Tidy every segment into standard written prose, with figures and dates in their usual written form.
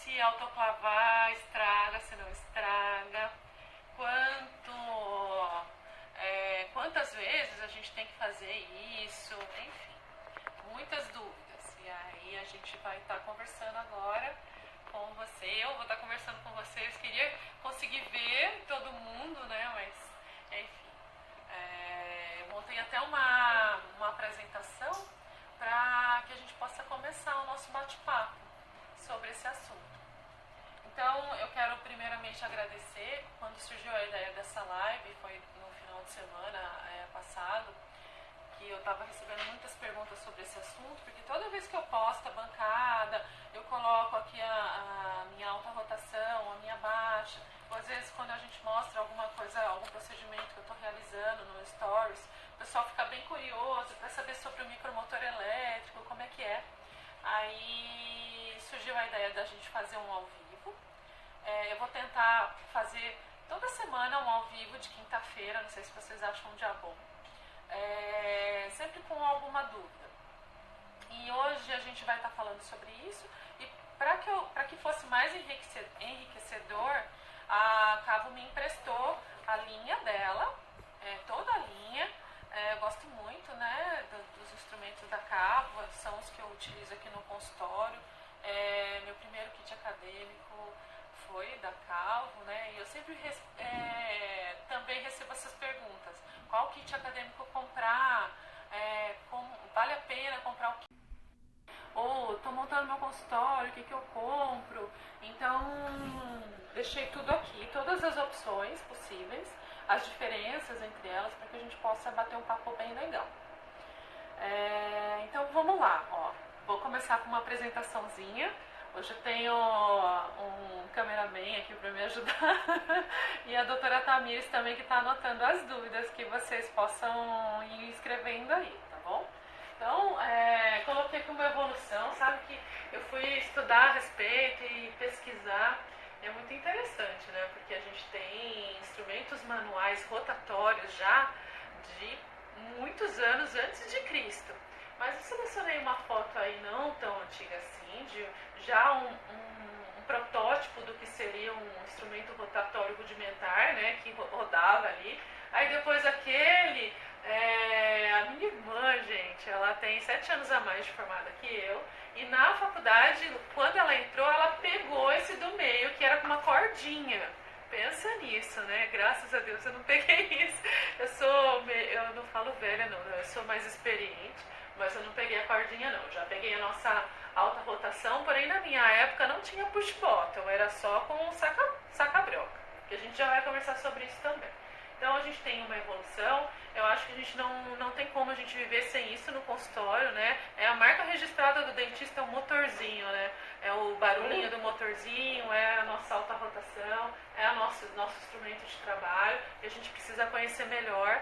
se autoclavar estraga, se não estraga, quantas vezes a gente tem que fazer isso, enfim, muitas dúvidas. E aí a gente vai estar conversando agora com você, eu vou estar conversando com vocês, queria conseguir ver todo mundo, né, mas enfim, eu montei até uma apresentação para que a gente possa começar o nosso bate-papo sobre esse assunto. Então, eu quero primeiramente agradecer. Quando surgiu a ideia dessa live, foi no final de semana passado, que eu estava recebendo muitas perguntas sobre esse assunto, porque toda vez que eu posto a bancada, eu coloco aqui a minha alta rotação, a minha baixa, ou às vezes quando a gente mostra alguma coisa, algum procedimento que eu estou realizando no Stories, o pessoal fica bem curioso para saber sobre o micromotor elétrico, como é que é. Aí surgiu a ideia da gente fazer um ao vivo. Eu vou tentar fazer toda semana um ao vivo de quinta-feira, não sei se vocês acham um dia bom. Sempre com alguma dúvida. E hoje a gente vai estar falando sobre isso. E para que fosse mais enriquecedor, a Cavo me emprestou a linha dela, toda a linha. Eu gosto muito, né, dos instrumentos da Cavo, são os que eu utilizo aqui no consultório. Meu primeiro kit acadêmico foi da Cavo, né, e eu sempre também recebo essas perguntas: qual kit acadêmico comprar, vale a pena comprar o kit, ou estou montando meu consultório, o que eu compro? Então deixei tudo aqui, todas as opções possíveis, as diferenças entre elas, para que a gente possa bater um papo bem legal. Então vamos lá, ó. Vou começar com uma apresentaçãozinha. Hoje eu tenho um cameraman aqui para me ajudar e a doutora Tamires também, que está anotando as dúvidas, que vocês possam ir escrevendo aí, tá bom? Então, coloquei aqui uma evolução, sabe que eu fui estudar a respeito e pesquisar. É muito interessante, né? Porque a gente tem instrumentos manuais rotatórios já de muitos anos antes de Cristo. Mas eu selecionei uma foto aí não tão antiga assim, de já um protótipo do que seria um instrumento rotatório rudimentar, né? Que rodava ali. Aí depois aquele, a minha irmã, gente, ela tem 7 anos a mais de formada que eu. E na faculdade, quando ela entrou, ela pegou esse do meio, que era com uma cordinha. Pensa nisso, né? Graças a Deus eu não peguei isso. Eu não falo velha não, eu sou mais experiente, mas eu não peguei a cordinha não. Já peguei a nossa alta rotação, porém na minha época não tinha push bottom, era só com saca-broca, que a gente já vai conversar sobre isso também. Então a gente tem uma evolução. Eu acho que a gente não tem como a gente viver sem isso no consultório, né? A marca registrada do dentista é o motorzinho, né? É o barulhinho do motorzinho, é a nossa alta rotação, é o nosso instrumento de trabalho, que a gente precisa conhecer melhor.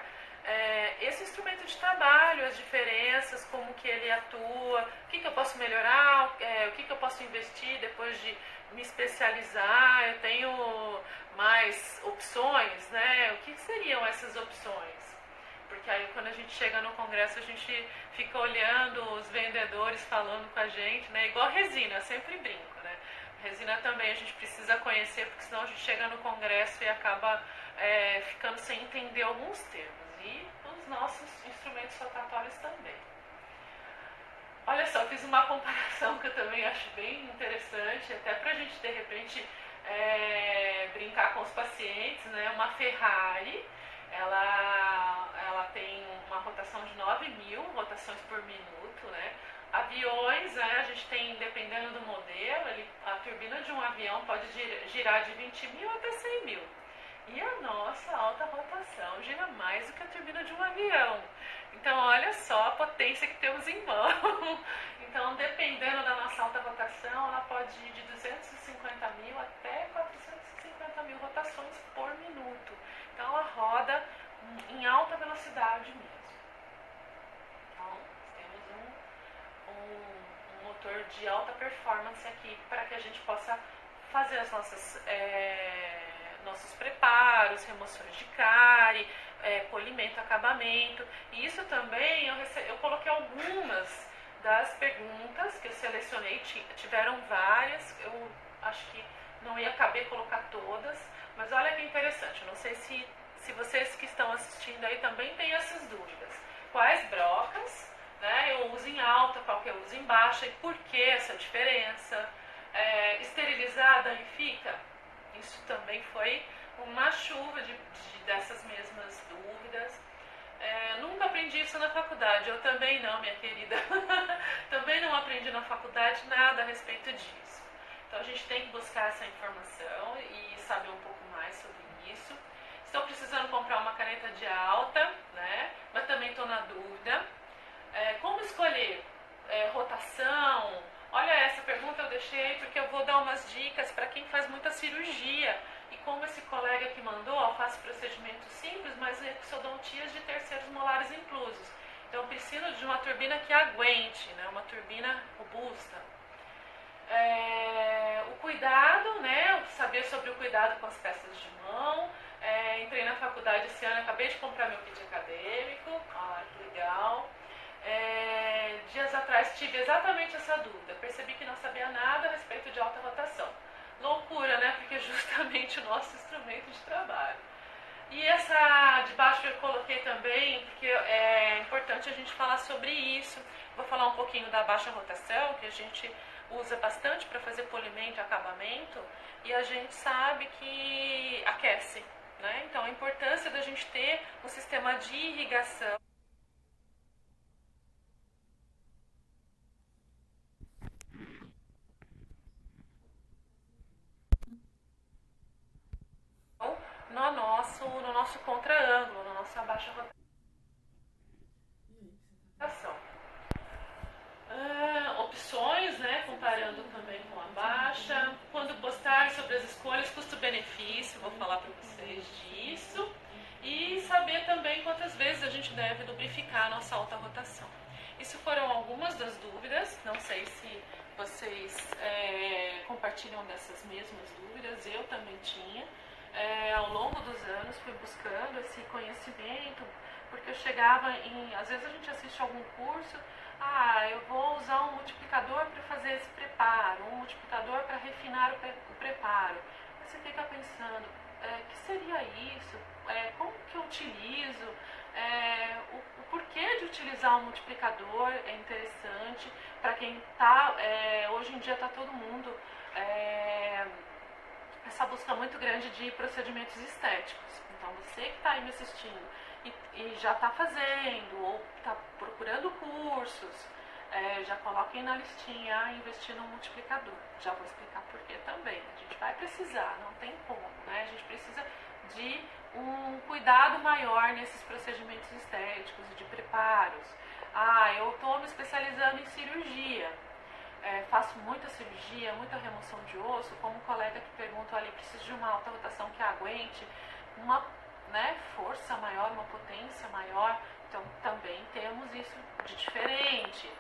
Esse instrumento de trabalho, as diferenças, como que ele atua, o que eu posso melhorar, o que eu posso investir depois de me especializar. Eu tenho mais opções, né? O que seriam essas opções? Porque aí quando a gente chega no congresso a gente fica olhando os vendedores falando com a gente, né? Igual resina, eu sempre brinco, né? Resina também a gente precisa conhecer, porque senão a gente chega no congresso e acaba ficando sem entender alguns termos. E os nossos instrumentos rotatórios também. Olha só, fiz uma comparação que eu também acho bem interessante, até pra gente de repente brincar com os pacientes, né? Uma Ferrari, ela tem uma rotação de 9.000 rotações por minuto, né? Aviões, né? A gente tem, dependendo do modelo, a turbina de um avião pode girar de 20.000 até 100.000. E a nossa alta rotação gira mais do que a turbina de um avião. Então, olha só a potência que temos em mão. Então, dependendo da nossa alta rotação, ela pode ir de 250.000 até 450.000 rotações por minuto. Então, ela roda em alta velocidade mesmo. Então, temos um motor de alta performance aqui para que a gente possa fazer as nossos preparos, remoções de cárie, polimento, acabamento. E isso também eu coloquei algumas das perguntas que eu selecionei, tiveram várias, eu acho que não ia caber colocar todas, mas olha que interessante, eu não sei se vocês que estão assistindo aí também têm essas dúvidas. Quais brocas, né, eu uso em alta, qual que eu uso em baixa e por que essa diferença? Esterilizada e fica? Isso também foi uma chuva dessas mesmas dúvidas. Nunca aprendi isso na faculdade, eu também não, minha querida. Também não aprendi na faculdade nada a respeito disso. Então a gente tem que buscar essa informação e saber um pouco mais sobre isso. Estou precisando comprar uma caneta de alta, né? Mas também estou na dúvida. Como escolher rotação? Olha, essa pergunta eu deixei porque eu vou dar umas dicas para quem faz muita cirurgia. E como esse colega que mandou, faz procedimentos simples, mas exodontias de terceiros molares inclusos. Então eu preciso de uma turbina que aguente, né? Uma turbina robusta. O cuidado, né? Saber sobre o cuidado com as peças de mão. Entrei na faculdade esse ano, acabei de comprar meu kit acadêmico. Ah, que legal. Dias atrás tive exatamente essa dúvida. Percebi que não sabia nada a respeito de alta rotação. Loucura, né? Porque é justamente o nosso instrumento de trabalho. E essa de baixo eu coloquei também, porque é importante a gente falar sobre isso. Vou falar um pouquinho da baixa rotação, que a gente usa bastante para fazer polimento e acabamento, e a gente sabe que aquece, né? Então a importância da gente ter um sistema de irrigação. No nosso contra-ângulo, na nossa baixa rotação. Opções, né, comparando também com a baixa. Quando postar sobre as escolhas, custo-benefício, vou falar para vocês disso. E saber também quantas vezes a gente deve lubrificar a nossa alta rotação. Isso foram algumas das dúvidas, não sei se vocês compartilham dessas mesmas dúvidas, eu também tinha. Ao longo dos anos fui buscando esse conhecimento, porque eu chegava em... Às vezes a gente assiste algum curso, eu vou usar um multiplicador para fazer esse preparo, um multiplicador para refinar o preparo. Mas você fica pensando, o que seria isso? Como que eu utilizo? O porquê de utilizar um multiplicador é interessante para quem está... hoje em dia está todo mundo... essa busca muito grande de procedimentos estéticos. Então você que está aí me assistindo e já está fazendo ou está procurando cursos, já coloquem na listinha investir no multiplicador. Já vou explicar por que também. A gente vai precisar, não tem como, né? A gente precisa de um cuidado maior nesses procedimentos estéticos e de preparos. Eu estou me especializando em cirurgia. Faço muita cirurgia, muita remoção de osso, como um colega que pergunta ali, preciso de uma alta rotação que aguente uma força maior, uma potência maior. Então também temos isso de diferente.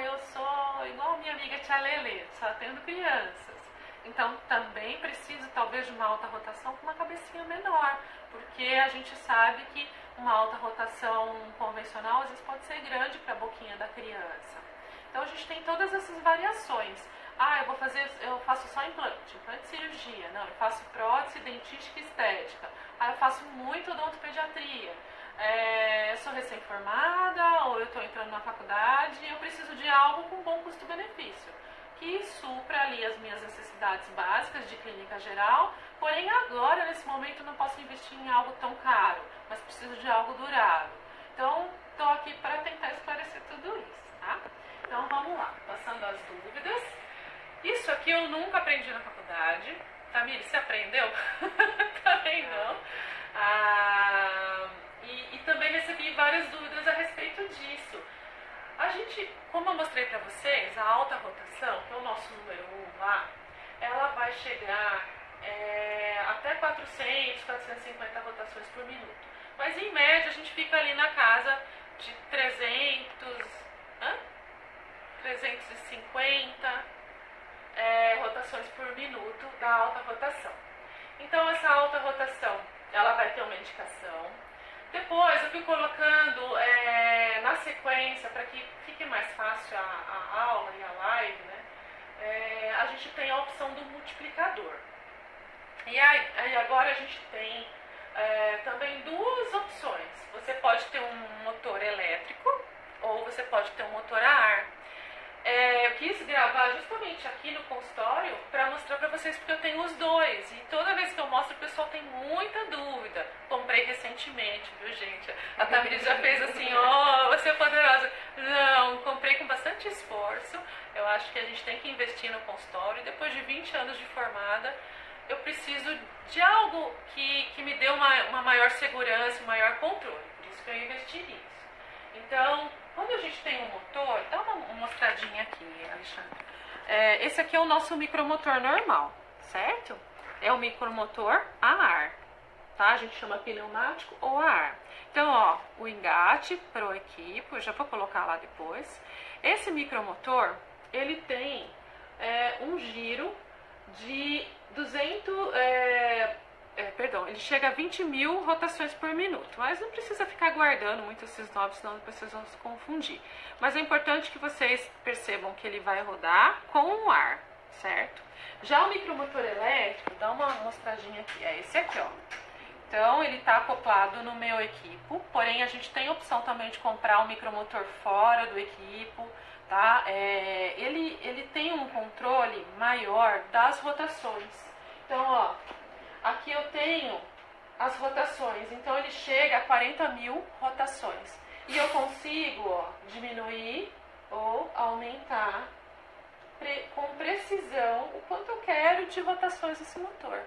Eu sou igual a minha amiga Tia Lelê, só tendo crianças. Então também preciso talvez de uma alta rotação com uma cabecinha menor, porque a gente sabe que uma alta rotação convencional às vezes pode ser grande para a boquinha da criança. Então a gente tem todas essas variações. Eu faço só implante cirurgia. Não, eu faço prótese, dentística e estética. Eu faço muito odontopediatria. Eu sou recém-formada ou eu estou entrando na faculdade e eu preciso de algo com bom custo-benefício, que supra ali as minhas necessidades básicas de clínica geral, porém agora, nesse momento, não posso investir em algo tão caro, mas preciso de algo durável. Então, estou aqui para tentar esclarecer tudo isso, tá? Então vamos lá, passando as dúvidas. Isso aqui eu nunca aprendi na faculdade. Tamir, você aprendeu? Também não. E também recebi várias dúvidas a respeito disso. A gente, como eu mostrei para vocês, a alta rotação, que é o nosso número 1 lá, ela vai chegar até 400, 450 rotações por minuto. Mas em média a gente fica ali na casa de 350 rotações por minuto da alta rotação. Então essa alta rotação, ela vai ter uma indicação. Depois eu fui colocando na sequência, para que fique mais fácil a aula e a live, né? a gente tem a opção do multiplicador. E aí agora a gente tem também duas opções. Você pode ter um motor elétrico ou você pode ter um motor a ar. Eu quis gravar justamente aqui no consultório para mostrar para vocês, porque eu tenho os dois. E toda vez que eu mostro, o pessoal tem muita dúvida. Comprei recentemente, viu, gente? A Tamiris já fez assim, você é poderosa. Não, comprei com bastante esforço. Eu acho que a gente tem que investir no consultório. E depois de 20 anos de formada, eu preciso de algo que me dê uma maior segurança, um maior controle. Por isso que eu investi nisso. Então, quando a gente tem um motor, dá uma mostradinha aqui, Alexandre. Esse aqui é o nosso micromotor normal, certo? É o micromotor a ar, tá? A gente chama pneumático ou a ar. Então, ó, o engate pro equipo, eu já vou colocar lá depois. Esse micromotor, ele tem um giro de 200... ele chega a 20.000 rotações por minuto, mas não precisa ficar guardando muito esses nomes, senão depois vocês vão se confundir. Mas é importante que vocês percebam que ele vai rodar com o ar, certo? Já o micromotor elétrico, dá uma mostradinha aqui, é esse aqui, ó. Então, ele está acoplado no meu equipo, porém a gente tem a opção também de comprar um micromotor fora do equipo, tá? Ele tem um controle maior das rotações. Então, ó, aqui eu tenho as rotações, então ele chega a 40.000 rotações. E eu consigo, ó, diminuir ou aumentar com precisão o quanto eu quero de rotações desse motor,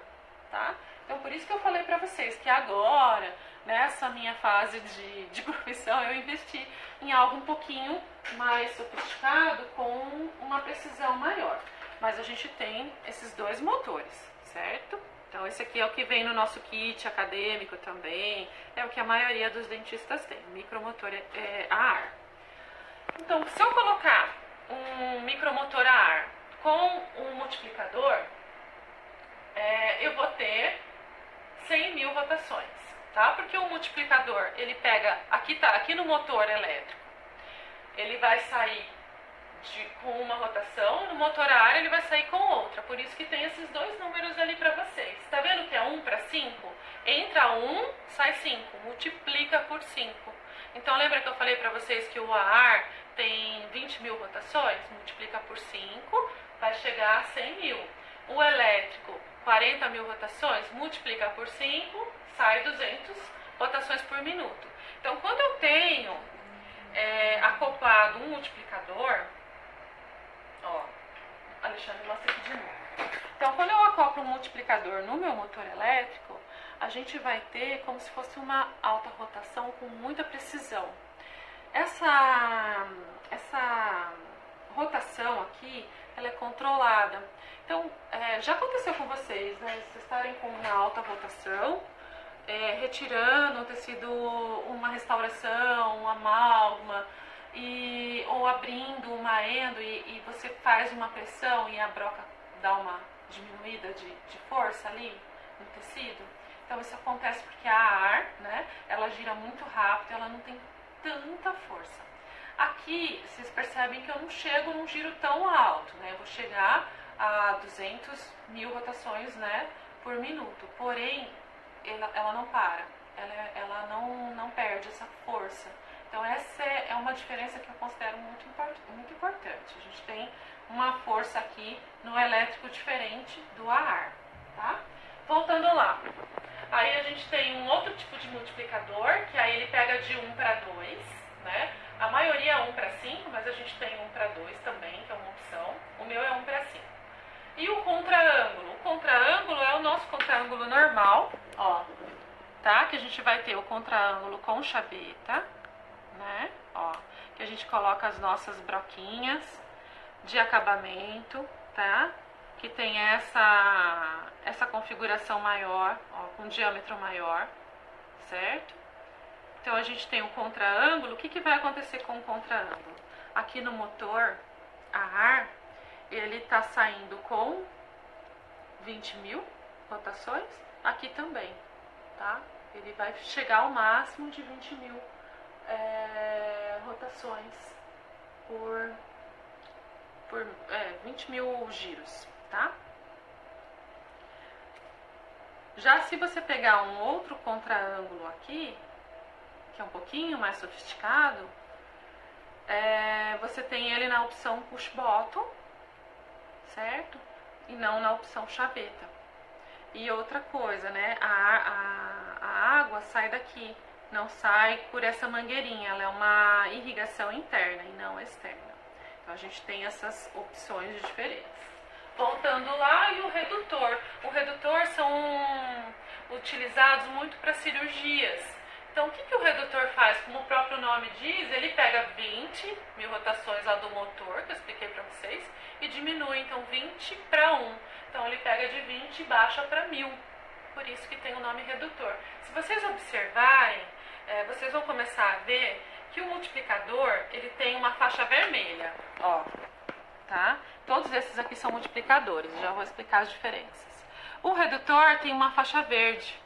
tá? Então por isso que eu falei pra vocês que agora, nessa minha fase de profissão, eu investi em algo um pouquinho mais sofisticado, com uma precisão maior. Mas a gente tem esses dois motores, certo? Então esse aqui é o que vem no nosso kit acadêmico também, é o que a maioria dos dentistas tem, micromotor a ar. Então, se eu colocar um micromotor a ar com um multiplicador, eu vou ter 100.000 rotações, tá? Porque o multiplicador, ele pega, aqui no motor elétrico, ele vai sair com uma rotação, no motor a ar ele vai sair com outra, por isso que tem esses dois números ali para vocês. Tá vendo que é 1 para 5? Entra 1, sai 5, multiplica por 5. Então lembra que eu falei para vocês que o a ar tem 20.000 rotações? Multiplica por 5, vai chegar a 100.000. O elétrico, 40.000 rotações, multiplica por 5, sai 200 rotações por minuto. Então quando eu tenho acoplado um multiplicador, ó, Alexandre, mostra aqui de novo. Então, quando eu acoplo um multiplicador no meu motor elétrico, a gente vai ter como se fosse uma alta rotação com muita precisão. Essa rotação aqui, ela é controlada. Então, já aconteceu com vocês, né? Vocês estarem com uma alta rotação, retirando, ter sido uma restauração, uma amálgama, ou abrindo uma endo e você faz uma pressão e a broca dá uma diminuída de força ali no tecido. Então isso acontece porque a ar, né, ela gira muito rápido, ela não tem tanta força. Aqui vocês percebem que eu não chego num giro tão alto, né, eu vou chegar a 200.000 rotações, né, por minuto, porém ela não para, ela não perde essa força. Então essa é uma diferença que eu considero muito importante. A gente tem uma força aqui no elétrico diferente do a ar, tá? Voltando lá. Aí a gente tem um outro tipo de multiplicador, que aí ele pega de 1 para 2, né? A maioria é 1 para 5, mas a gente tem 1 para 2 também, que é uma opção. O meu é 1 para 5. E o contraângulo? O contraângulo é o nosso contraângulo normal, ó, tá? Que a gente vai ter o contraângulo com chaveta, né? Ó, que a gente coloca as nossas broquinhas de acabamento, tá? Que tem essa configuração maior, ó, com diâmetro maior, certo? Então a gente tem o contraângulo. O que vai acontecer com o contraângulo? Aqui no motor a ar, ele tá saindo com 20.000 rotações, aqui também, tá? Ele vai chegar ao máximo de 20.000 rotações por 20 mil giros, tá? Já se você pegar um outro contraângulo aqui, que é um pouquinho mais sofisticado, você tem ele na opção push bottom, certo? E não na opção chaveta. E outra coisa, né? A água sai daqui, não sai por essa mangueirinha, ela é uma irrigação interna e não externa. Então a gente tem essas opções de diferença. Voltando lá, e o redutor. O redutor são utilizados muito para cirurgias. Então, o que o redutor faz? Como o próprio nome diz, ele pega 20 mil rotações lá do motor, que eu expliquei para vocês, e diminui, então, 20 para 1. Então, ele pega de 20 e baixa para 1000. Por isso que tem o nome redutor. Se vocês observarem, vocês vão começar a ver que o multiplicador, ele tem uma faixa vermelha, ó, tá? Todos esses aqui são multiplicadores, já vou explicar as diferenças. O redutor tem uma faixa verde.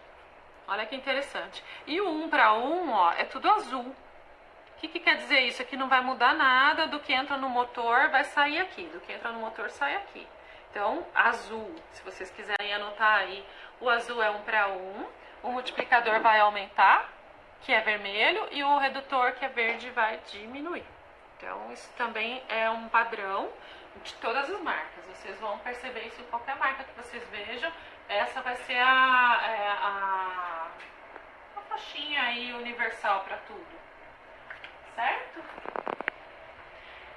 Olha que interessante. E o 1 para 1, ó, é tudo azul. O que quer dizer isso? Aqui não vai mudar nada, do que entra no motor vai sair aqui, do que entra no motor sai aqui. Então, azul, se vocês quiserem anotar aí, o azul é 1 para 1, o multiplicador vai aumentar, que é vermelho, e o redutor, que é verde, vai diminuir. Então, isso também é um padrão de todas as marcas. Vocês vão perceber isso em qualquer marca que vocês vejam. Essa vai ser a faixinha aí universal para tudo, certo?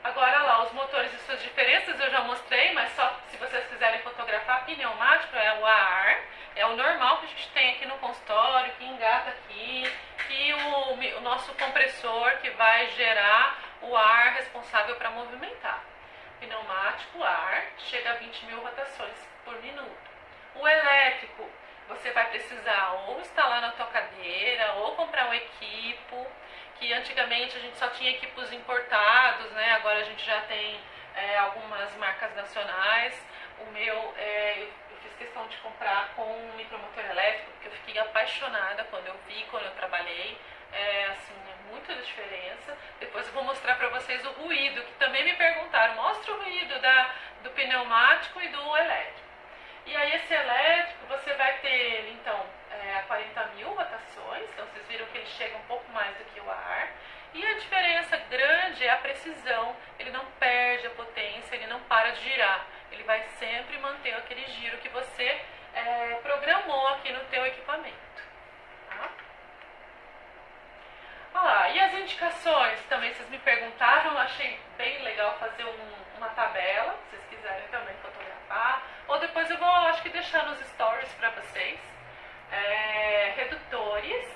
Agora lá, os motores e suas diferenças eu já mostrei, mas só se vocês quiserem fotografar, pneumático é o a ar, é o normal que a gente tem aqui no consultório, que engata aqui, que o nosso compressor que vai gerar o ar responsável para movimentar. Pneumático, ar, chega a 20 mil rotações por minuto. O elétrico, você vai precisar ou instalar na tua cadeira, ou comprar um equipo, que antigamente a gente só tinha equipos importados, né? Agora a gente já tem algumas marcas nacionais. O meu, eu fiz questão de comprar com um micromotor elétrico, porque eu fiquei apaixonada quando eu vi, quando eu trabalhei. Assim, é muita diferença. Depois eu vou mostrar para vocês o ruído, que também me perguntaram, mostra o ruído do pneumático e do elétrico. E aí esse elétrico, você vai ter, então, a 40 mil rotações, então vocês viram que ele chega um pouco mais do que o ar. E a diferença grande é a precisão, ele não perde a potência, ele não para de girar. Ele vai sempre manter aquele giro que você programou aqui no teu equipamento. Tá? Olha lá, e as indicações também vocês me perguntaram, eu achei bem legal fazer uma tabela, se vocês quiserem também fotografar, ou depois eu vou, acho que deixar nos stories para vocês. Redutores,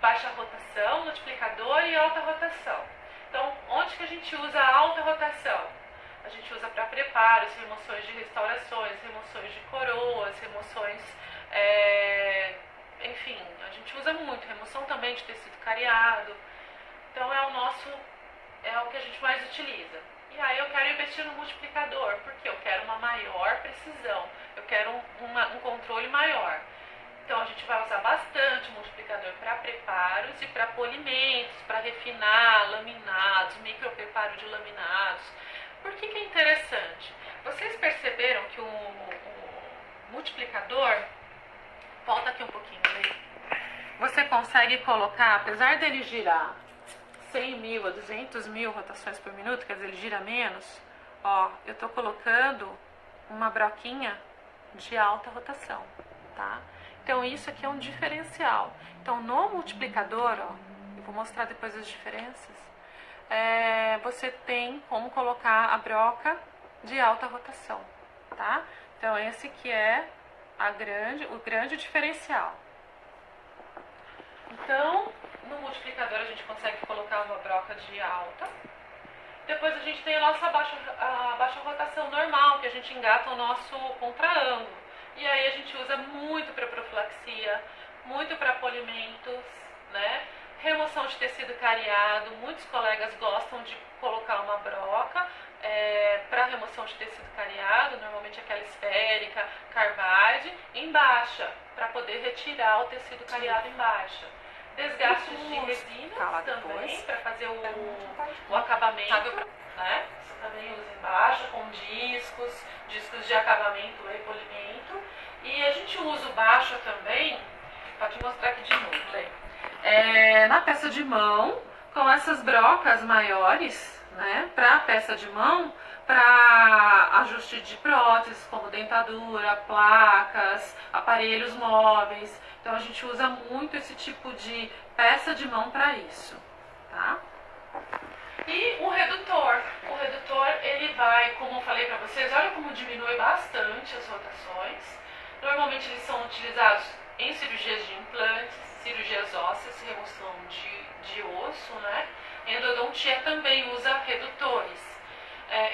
baixa rotação, multiplicador e alta rotação. Então, onde que a gente usa a alta rotação? A gente usa para preparos, remoções de restaurações, remoções de coroas, remoções, enfim, a gente usa muito, remoção também de tecido cariado. Então é o que a gente mais utiliza. E aí eu quero investir no multiplicador, porque eu quero uma maior precisão, eu quero um controle maior. Então a gente vai usar bastante o multiplicador para preparos e para polimentos, para refinar laminados, micropreparo de laminados. Por que é interessante? Vocês perceberam que o multiplicador, volta aqui um pouquinho, né? Você consegue colocar, apesar dele girar 100 mil a 200 mil rotações por minuto, quer dizer, ele gira menos, ó, eu tô colocando uma broquinha de alta rotação, tá? Então isso aqui é um diferencial. Então no multiplicador, ó, eu vou mostrar depois as diferenças, você tem como colocar a broca de alta rotação, tá? Então esse que é o grande diferencial. Então, no multiplicador a gente consegue colocar uma broca de alta. Depois a gente tem a nossa baixa rotação normal, que a gente engata o nosso contraângulo. E aí a gente usa muito para profilaxia, muito para polimentos, né? Remoção de tecido cariado, muitos colegas gostam de colocar uma broca para remoção de tecido cariado, normalmente aquela esférica, carvide, em baixa, para poder retirar o tecido cariado em baixa. Desgastes de resinas também, para fazer o acabamento, né? Você também usa em baixa, com discos, discos de acabamento e polimento. E a gente usa o baixo também, vou te mostrar aqui de novo, na peça de mão, com essas brocas maiores, né, para a peça de mão, para ajuste de próteses, como dentadura, placas, aparelhos móveis. Então a gente usa muito esse tipo de peça de mão para isso, tá? E o redutor ele vai, como eu falei para vocês, olha como diminui bastante as rotações. Normalmente eles são utilizados em cirurgias de implantes, cirurgias ósseas, remoção de osso, né? Endodontia também usa redutores.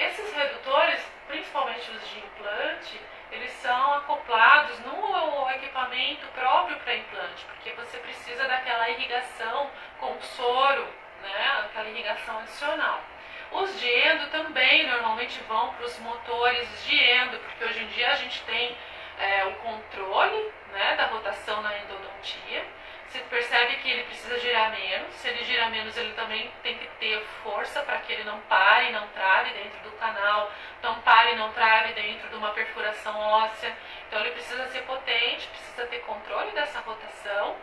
Esses redutores, principalmente os de implante, eles são acoplados no equipamento próprio para implante, porque você precisa daquela irrigação com soro, né? Aquela irrigação adicional. Os de endo também normalmente vão para os motores de endo, porque hoje em dia a gente tem o controle, né, da rotação na endodontia. Você percebe que ele precisa girar menos. Se ele gira menos, ele também tem que ter força para que ele não pare, não trave dentro do canal, não pare, não trave dentro de uma perfuração óssea. Então ele precisa ser potente, precisa ter controle dessa rotação.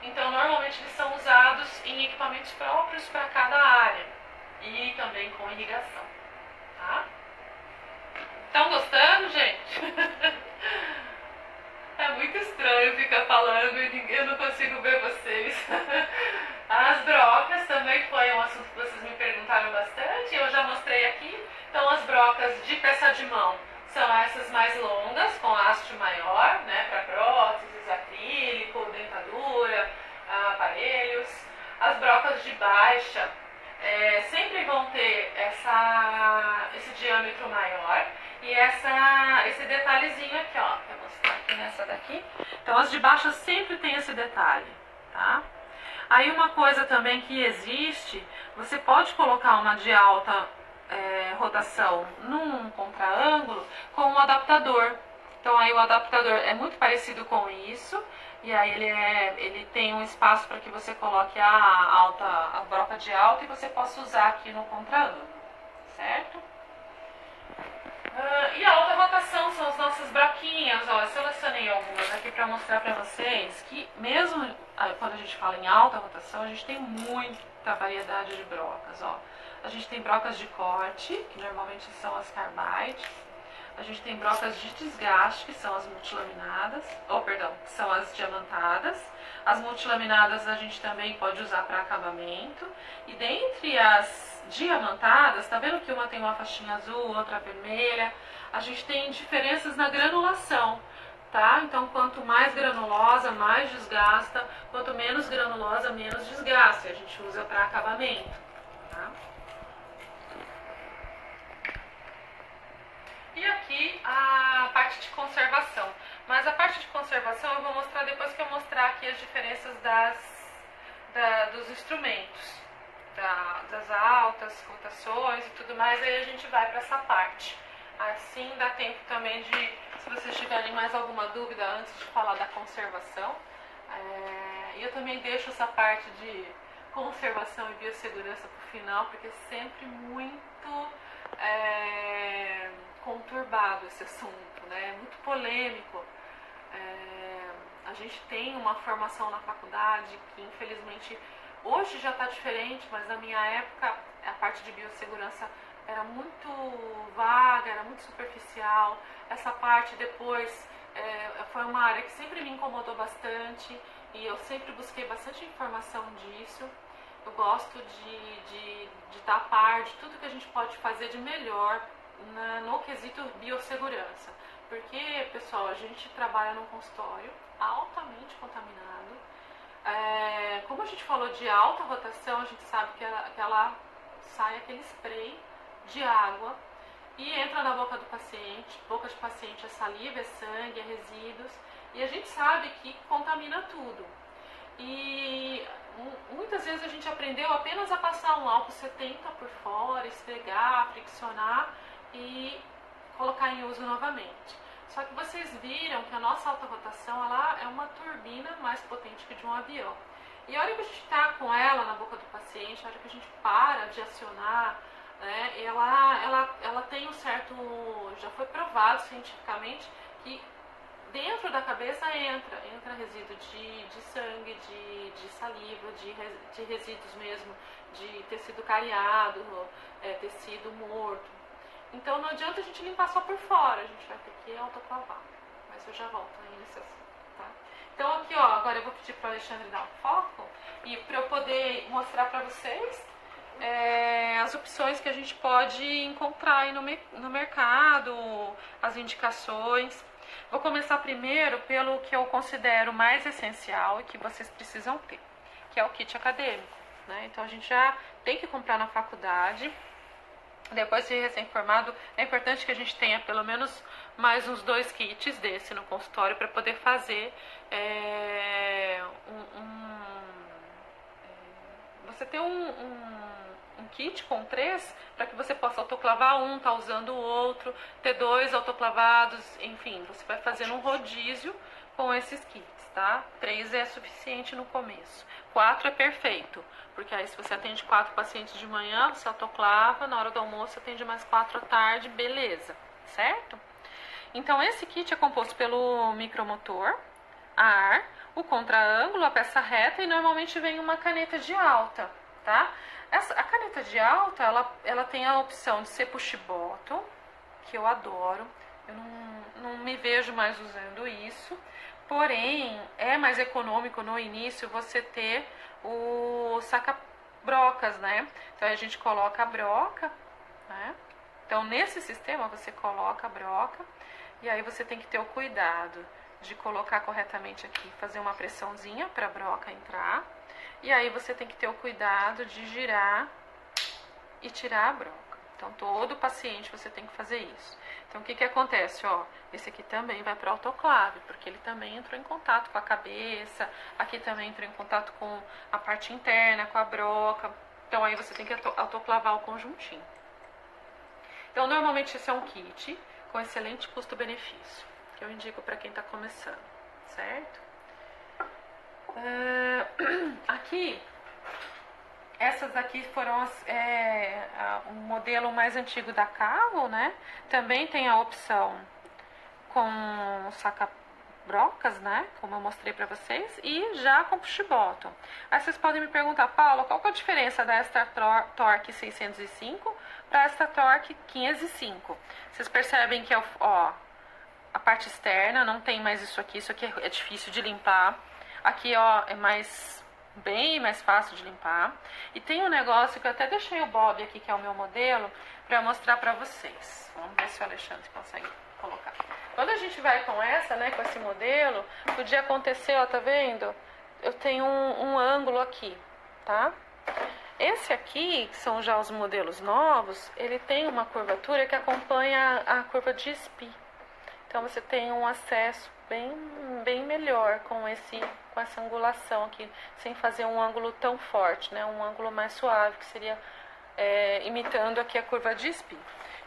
Então normalmente eles são usados em equipamentos próprios para cada área e também com irrigação, tá? Estão gostando, gente? É muito estranho ficar falando e eu não consigo ver vocês. As brocas também foi um assunto que vocês me perguntaram bastante, eu já mostrei aqui. Então as brocas de peça de mão são essas mais longas, com haste maior, né, para próteses, acrílico, dentadura, aparelhos. As brocas de baixa sempre vão ter esse diâmetro maior e esse detalhezinho aqui, ó. Vou mostrar aqui nessa daqui. Então as de baixa sempre tem esse detalhe, tá? Aí uma coisa também que existe, você pode colocar uma de alta rotação num contraângulo com um adaptador. Então aí o adaptador é muito parecido com isso, e aí ele tem um espaço para que você coloque a broca de alta e você possa usar aqui no contraângulo, certo? E a alta rotação são as nossas broquinhas, ó, eu selecionei algumas aqui para mostrar para vocês que mesmo quando a gente fala em alta rotação, a gente tem muita variedade de brocas, ó. A gente tem brocas de corte, que normalmente são as carbide. A gente tem brocas de desgaste, que são as multilaminadas, que são as diamantadas. As multilaminadas a gente também pode usar para acabamento. E dentre as diamantadas, tá vendo que uma tem uma faixinha azul, outra vermelha? A gente tem diferenças na granulação, tá? Então, quanto mais granulosa, mais desgasta. Quanto menos granulosa, menos desgaste. A gente usa para acabamento, tá? E aqui a parte de conservação. Mas a parte de conservação eu vou mostrar depois que eu mostrar aqui as diferenças dos instrumentos, das altas, rotações e tudo mais. Aí a gente vai para essa parte. Assim dá tempo também de, se vocês tiverem mais alguma dúvida antes de falar da conservação. E eu também deixo essa parte de conservação e biossegurança para o final, porque é sempre muito conturbado esse assunto, né? É muito polêmico. A gente tem uma formação na faculdade que infelizmente hoje já está diferente, mas na minha época a parte de biossegurança era muito vaga, era muito superficial. Essa parte depois foi uma área que sempre me incomodou bastante e eu sempre busquei bastante informação disso. Eu gosto de estar a par de tudo que a gente pode fazer de melhor no quesito biossegurança. Porque, pessoal, a gente trabalha num consultório altamente contaminado. Como a gente falou de alta rotação, a gente sabe que ela sai aquele spray de água e entra na boca do paciente. Boca de paciente é saliva, é sangue, é resíduos. E a gente sabe que contamina tudo. E muitas vezes a gente aprendeu apenas a passar um álcool 70 por fora, esfregar, friccionar e colocar em uso novamente. Só que vocês viram que a nossa alta rotação ela é uma turbina mais potente que de um avião. E a hora que a gente está com ela na boca do paciente, a hora que a gente para de acionar, né, ela tem um certo já foi provado cientificamente que dentro da cabeça entra resíduo de sangue, de saliva, de resíduos mesmo, de tecido cariado, tecido morto. Então não adianta a gente limpar só por fora, a gente vai ter que autoclavar. Mas eu já volto aí nesse assunto, tá? Então aqui, ó, agora eu vou pedir para o Alexandre dar um foco e para eu poder mostrar para vocês as opções que a gente pode encontrar aí no mercado, as indicações. Vou começar primeiro pelo que eu considero mais essencial e que vocês precisam ter, que é o kit acadêmico, né? Então a gente já tem que comprar na faculdade. Depois de recém-formado, é importante que a gente tenha pelo menos mais uns 2 kits desse no consultório para poder fazer você ter um kit com 3 para que você possa autoclavar um, tá usando o outro, ter 2 autoclavados, enfim, você vai fazendo um rodízio com esses kits, tá? 3 é suficiente no começo, 4 é perfeito, porque aí se você atende 4 pacientes de manhã, você autoclava, na hora do almoço atende mais 4 à tarde, beleza, certo? Então esse kit é composto pelo micromotor, a ar, o contraângulo, a peça reta e normalmente vem uma caneta de alta, tá? A caneta de alta, ela tem a opção de ser push bottom, que eu adoro, eu não me vejo mais usando isso, porém é mais econômico no início você ter o saca-brocas, né? Então a gente coloca a broca, né? Então nesse sistema você coloca a broca e aí você tem que ter o cuidado de colocar corretamente aqui, fazer uma pressãozinha para a broca entrar. E aí você tem que ter o cuidado de girar e tirar a broca. Então todo paciente você tem que fazer isso. Então o que acontece? Ó, esse aqui também vai para o autoclave, porque ele também entrou em contato com a cabeça, aqui também entrou em contato com a parte interna, com a broca. Então aí você tem que autoclavar o conjuntinho. Então normalmente esse é um kit com excelente custo-benefício, que eu indico para quem está começando, certo? Aqui, essas aqui foram o modelo mais antigo da Cavol, né? Também tem a opção com saca-brocas, né? Como eu mostrei para vocês, e já com push bottom. Aí vocês podem me perguntar, Paula, qual que é a diferença da Extra Torque 605 para esta Torque 505? Vocês percebem que ó, a parte externa não tem mais isso aqui é difícil de limpar. Aqui, ó, é bem mais fácil de limpar. E tem um negócio que eu até deixei o Bob aqui, que é o meu modelo, para mostrar para vocês. Vamos ver se o Alexandre consegue colocar. Quando a gente vai com essa, né, com esse modelo, podia acontecer, ó, tá vendo? Eu tenho um ângulo aqui, tá? Esse aqui, que são já os modelos novos, ele tem uma curvatura que acompanha a curva de SPI. Então você tem um acesso bem melhor com essa angulação aqui, sem fazer um ângulo tão forte, né? Um ângulo mais suave, que seria imitando aqui a curva de SPI.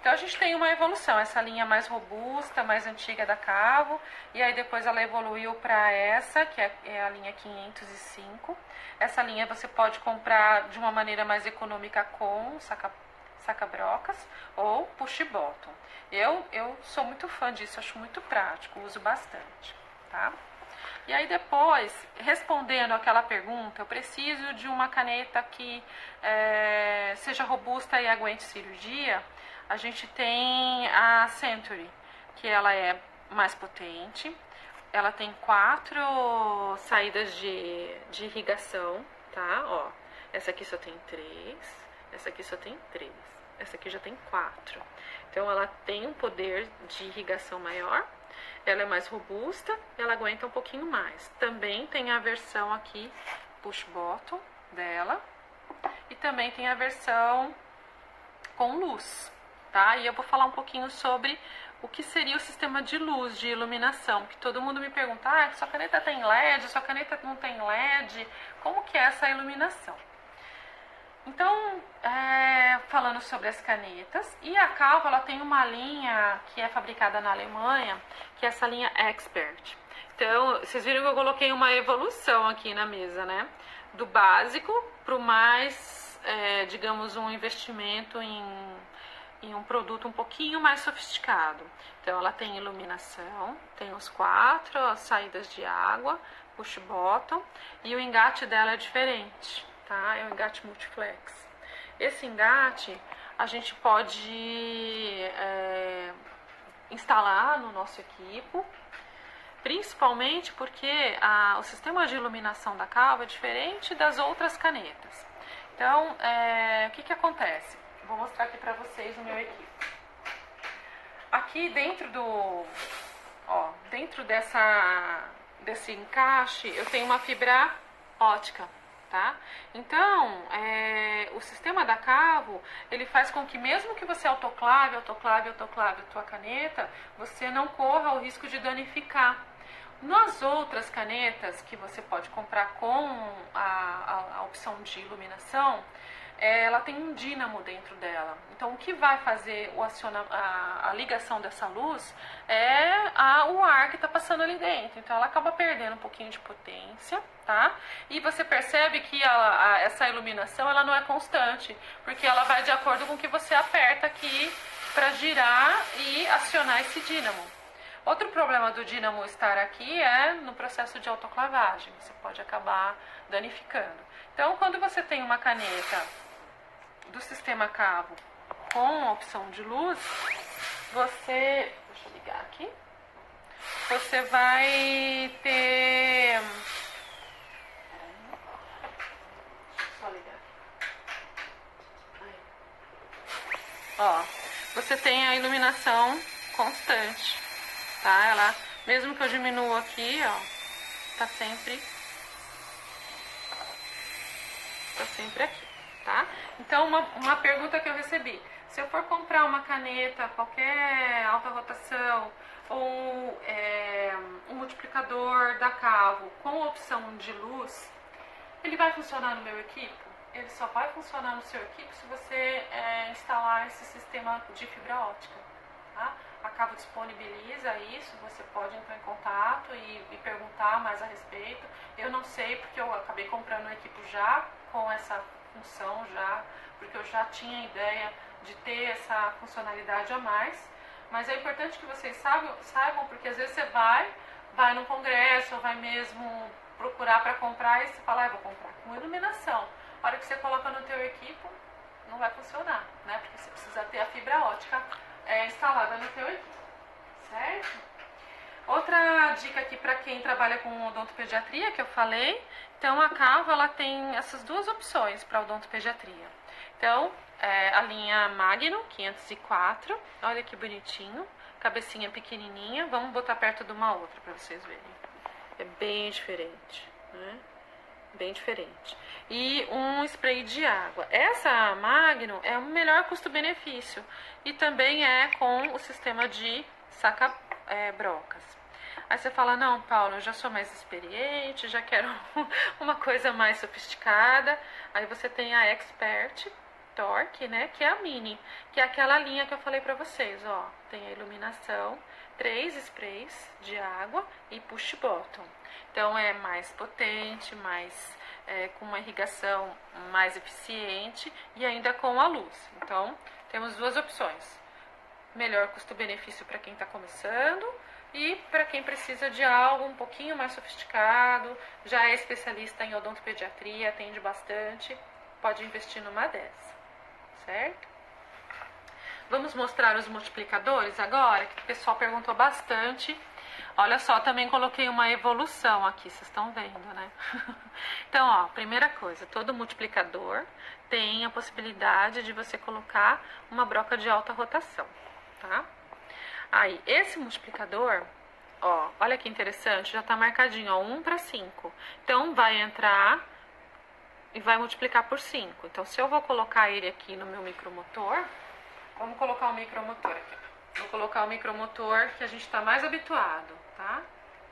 Então a gente tem uma evolução, essa linha mais robusta, mais antiga da Cavol, e aí depois ela evoluiu para essa, que é a linha 505. Essa linha você pode comprar de uma maneira mais econômica com saca-brocas ou push bottom. Eu sou muito fã disso, acho muito prático, uso bastante, tá? E aí depois, respondendo aquela pergunta, eu preciso de uma caneta que seja robusta e aguente cirurgia. A gente tem a Century, que ela é mais potente. Ela tem 4 saídas de irrigação, tá? Ó, essa aqui só tem 3, essa aqui só tem 3. Essa aqui já tem 4. Então ela tem um poder de irrigação maior, ela é mais robusta, ela aguenta um pouquinho mais. Também tem a versão aqui push bottom dela e também tem a versão com luz, tá? E eu vou falar um pouquinho sobre o que seria o sistema de luz, de iluminação, que todo mundo me pergunta, sua caneta tem LED, sua caneta não tem LED, como que é essa iluminação? Então, falando sobre as canetas, e a Cavol, ela tem uma linha que é fabricada na Alemanha, que é essa linha Expert. Então, vocês viram que eu coloquei uma evolução aqui na mesa, né? Do básico para o mais, digamos, um investimento em um produto um pouquinho mais sofisticado. Então ela tem iluminação, tem os 4 saídas de água, push bottom, e o engate dela é diferente, tá? É um engate multiflex. Esse engate a gente pode instalar no nosso equipo, principalmente porque o sistema de iluminação da Calvo é diferente das outras canetas. Então, o que acontece? Vou mostrar aqui para vocês no meu equipo. Aqui dentro dentro desse encaixe, eu tenho uma fibra ótica, tá? Então, o sistema da Cavo, ele faz com que mesmo que você autoclave a tua caneta, você não corra o risco de danificar. Nas outras canetas que você pode comprar com a opção de iluminação, ela tem um dínamo dentro dela. Então, o que vai fazer a ligação dessa luz é o ar que está passando ali dentro. Então, ela acaba perdendo um pouquinho de potência, tá? E você percebe que essa iluminação ela não é constante, porque ela vai de acordo com o que você aperta aqui para girar e acionar esse dínamo. Outro problema do dínamo estar aqui é no processo de autoclavagem. Você pode acabar danificando. Então, quando você tem uma caneta do sistema Cavo com a opção de luz, você... Deixa eu ligar aqui. Você vai ter... Só ligar aqui. Ó, você tem a iluminação constante, tá? Ela, mesmo que eu diminua aqui, ó, tá sempre aqui, tá? Então, uma pergunta que eu recebi: se eu for comprar uma caneta, qualquer alta rotação, ou um multiplicador da Cavo com opção de luz, ele vai funcionar no meu equipo? Ele só vai funcionar no seu equipo se você instalar esse sistema de fibra ótica, tá? A Cavo disponibiliza isso, você pode entrar em contato e perguntar mais a respeito. Eu não sei, porque eu acabei comprando um equipo já com essa função, porque eu já tinha ideia de ter essa funcionalidade a mais. Mas é importante que vocês saibam, porque às vezes você vai num congresso, ou vai mesmo procurar para comprar, e você fala, vou comprar com iluminação. A hora que você coloca no teu equipo, não vai funcionar, né? Porque você precisa ter a fibra ótica instalada no teu equipo, certo? Outra dica aqui para quem trabalha com odontopediatria, que eu falei, então a Cavo ela tem essas duas opções para odontopediatria. Então, a linha Magnum 504, olha que bonitinho, cabecinha pequenininha, vamos botar perto de uma outra para vocês verem. É bem diferente, né? Bem diferente. E um spray de água. Essa Magnum é o melhor custo-benefício e também é com o sistema de saca-brocas. Aí você fala, não, Paulo, eu já sou mais experiente, já quero uma coisa mais sofisticada. Aí você tem a Expert Torque, né, que é a Mini, que é aquela linha que eu falei pra vocês, ó. Tem a iluminação, 3 sprays de água e push bottom. Então é mais potente, com uma irrigação mais eficiente e ainda com a luz. Então temos duas opções: melhor custo-benefício para quem está começando e para quem precisa de algo um pouquinho mais sofisticado, já é especialista em odontopediatria, atende bastante, pode investir numa dessa, certo? Vamos mostrar os multiplicadores agora, que o pessoal perguntou bastante. Olha só, também coloquei uma evolução aqui, vocês estão vendo, né? Então, ó, primeira coisa, todo multiplicador tem a possibilidade de você colocar uma broca de alta rotação, tá? Aí, esse multiplicador, ó, olha que interessante, já tá marcadinho, ó, 1 para 5. Então, vai entrar e vai multiplicar por 5. Então, se eu vou colocar ele aqui no meu micromotor, vamos colocar o micromotor aqui. Vou colocar o micromotor que a gente está mais habituado, tá?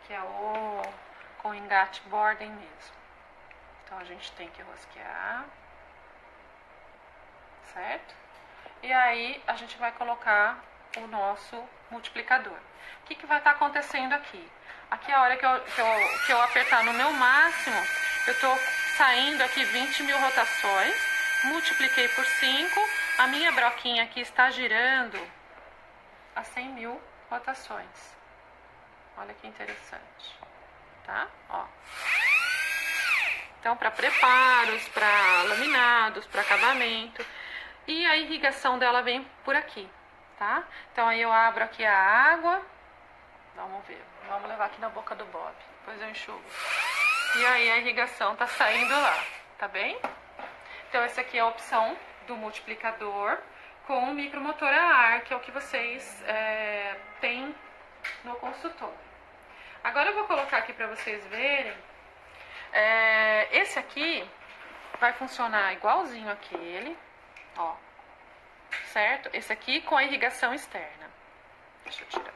Que é o com engate Borden mesmo. Então, a gente tem que rosquear, certo? E aí, a gente vai colocar o nosso multiplicador. O que vai estar acontecendo aqui? Aqui, a hora que eu apertar no meu máximo, eu estou saindo aqui 20.000 rotações, multipliquei por 5, A minha broquinha aqui está girando a 100.000 rotações. Olha que interessante, tá? Ó. Então, para preparos, para laminados, para acabamento. E a irrigação dela vem por aqui, tá? Então, aí eu abro aqui a água. Vamos ver. Vamos levar aqui na boca do Bob. Depois eu enxugo. E aí a irrigação tá saindo lá, tá bem? Então, essa aqui é a opção do multiplicador com o micromotor a ar, que é o que vocês têm no consultório. Agora eu vou colocar aqui para vocês verem. Esse aqui vai funcionar igualzinho aquele, ó, certo? Esse aqui com a irrigação externa. Deixa eu tirar.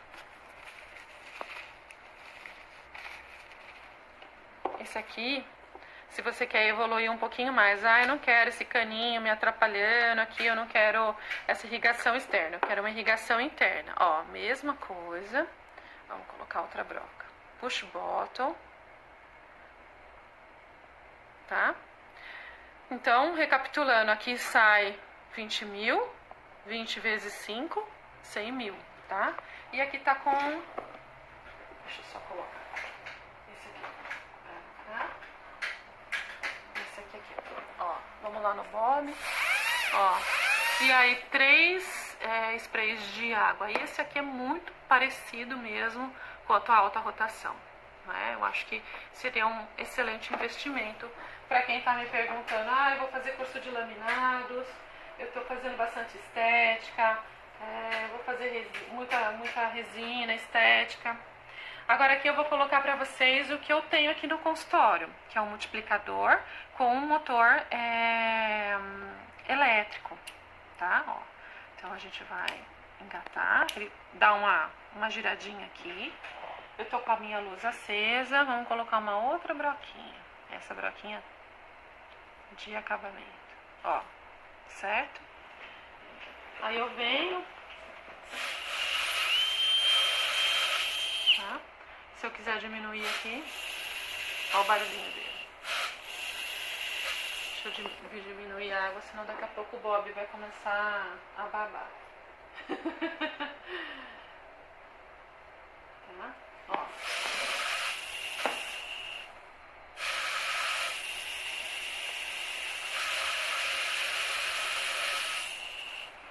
Esse aqui, se você quer evoluir um pouquinho mais, eu não quero esse caninho me atrapalhando aqui, eu não quero essa irrigação externa, eu quero uma irrigação interna. Ó, mesma coisa. Vamos colocar outra broca. Push bottom. Tá? Então, recapitulando, aqui sai 20.000, 20 vezes 5, 100.000, tá? E aqui tá com... Deixa eu só colocar. Esse aqui. Tá? Esse aqui. Ó, vamos lá no Bob. Ó, e aí 3 sprays de água. E esse aqui é muito parecido mesmo com a tua alta rotação. Eu acho que seria um excelente investimento para quem está me perguntando, eu vou fazer curso de laminados, eu estou fazendo bastante estética, vou fazer muita resina, estética. Agora aqui eu vou colocar para vocês o que eu tenho aqui no consultório, que é um multiplicador com um motor elétrico, tá? Ó, então a gente vai engatar, ele dá uma giradinha aqui. Eu tô com a minha luz acesa, vamos colocar uma outra broquinha. Essa broquinha de acabamento, ó, certo? Aí eu venho, tá? Se eu quiser diminuir aqui, ó o barulhinho dele. Deixa eu diminuir a água, senão daqui a pouco o Bob vai começar a babar. Tá? Ó.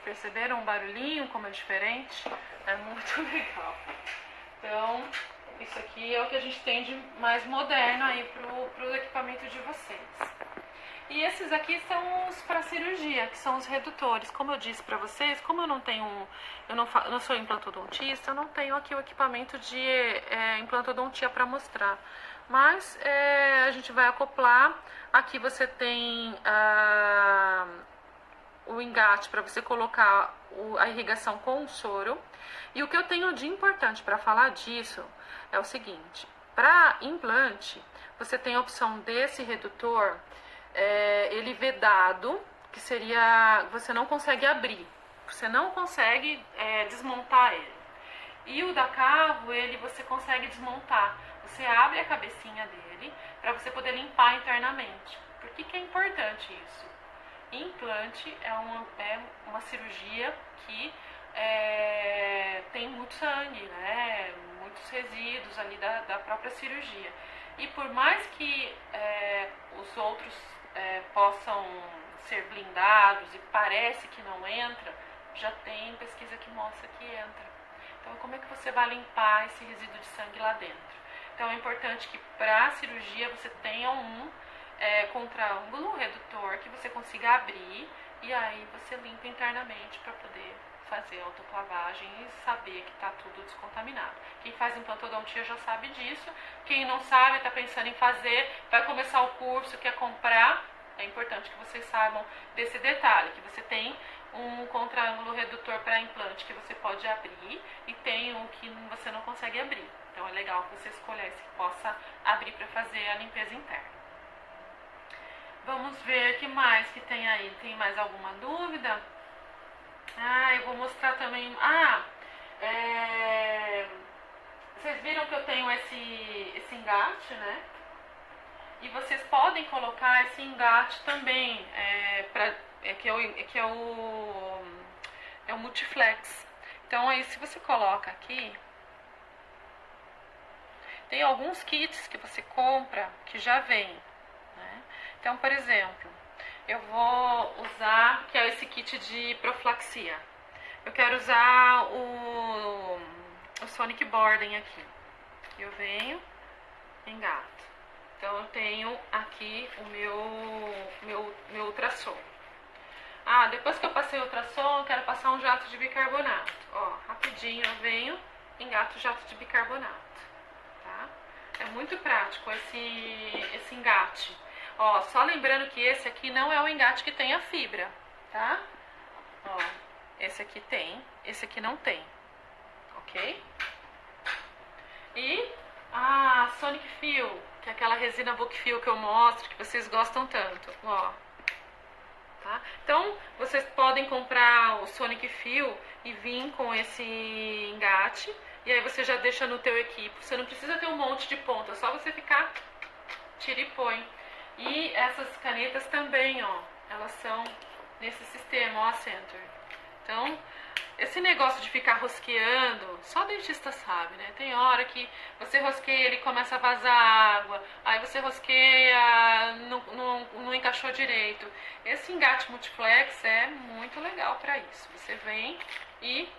Perceberam o barulhinho, como é diferente? É muito legal. Então, isso aqui é o que a gente tem de mais moderno aí pro equipamento de vocês. E esses aqui são os para cirurgia, que são os redutores. Como eu disse para vocês, como eu não sou implantodontista, eu não tenho aqui o equipamento de implantodontia para mostrar. Mas a gente vai acoplar. Aqui você tem o engate para você colocar a irrigação com o soro. E o que eu tenho de importante para falar disso é o seguinte: para implante, você tem a opção desse redutor, ele vedado, que seria, você não consegue abrir, você não consegue desmontar ele. E o da Cavo, você consegue desmontar. Você abre a cabecinha dele para você poder limpar internamente. Por que é importante isso? Implante é uma cirurgia que tem muito sangue, né? Muitos resíduos ali da própria cirurgia. E por mais que os outros possam ser blindados e parece que não entra, já tem pesquisa que mostra que entra. Então, como é que você vai limpar esse resíduo de sangue lá dentro? Então, é importante que para a cirurgia você tenha um contraângulo redutor que você consiga abrir e aí você limpa internamente para poder fazer a autoclavagem e saber que está tudo descontaminado. Quem faz implantodontia já sabe disso. Quem não sabe, está pensando em fazer, vai começar o curso, quer comprar, é importante que vocês saibam desse detalhe, que você tem um contraângulo redutor para implante que você pode abrir e tem um que você não consegue abrir. Então é legal que você escolha esse que possa abrir para fazer a limpeza interna. Vamos ver o que mais que tem aí. Tem mais alguma dúvida? Eu vou mostrar também... vocês viram que eu tenho esse engate, né? E vocês podem colocar esse engate também é o multiflex. Então aí se você coloca aqui, tem alguns kits que você compra que já vem, né? Então, por exemplo, eu vou usar, que é esse kit de profilaxia. Eu quero usar o Sonic Boarding aqui. Eu venho, engato. Então eu tenho aqui o meu ultrassom. Ah, depois que eu passei o ultrassom, eu quero passar um jato de bicarbonato. Ó, rapidinho eu venho, engato o jato de bicarbonato. Tá? É muito prático esse engate. Ó, só lembrando que esse aqui não é o engate que tem a fibra, tá? Ó, esse aqui tem, esse aqui não tem, ok? E a Sonic Feel, que é aquela resina Book Feel que eu mostro, que vocês gostam tanto, ó. Tá? Então, vocês podem comprar o Sonic Feel e vir com esse engate, e aí você já deixa no teu equipo. Você não precisa ter um monte de ponta, é só você ficar, tira e põe. E essas canetas também, ó, elas são nesse sistema, ó, Center. Então, esse negócio de ficar rosqueando, só dentista sabe, né? Tem hora que você rosqueia, ele começa a vazar água, aí você rosqueia, não encaixou direito. Esse engate multiflex é muito legal para isso. Você vem e,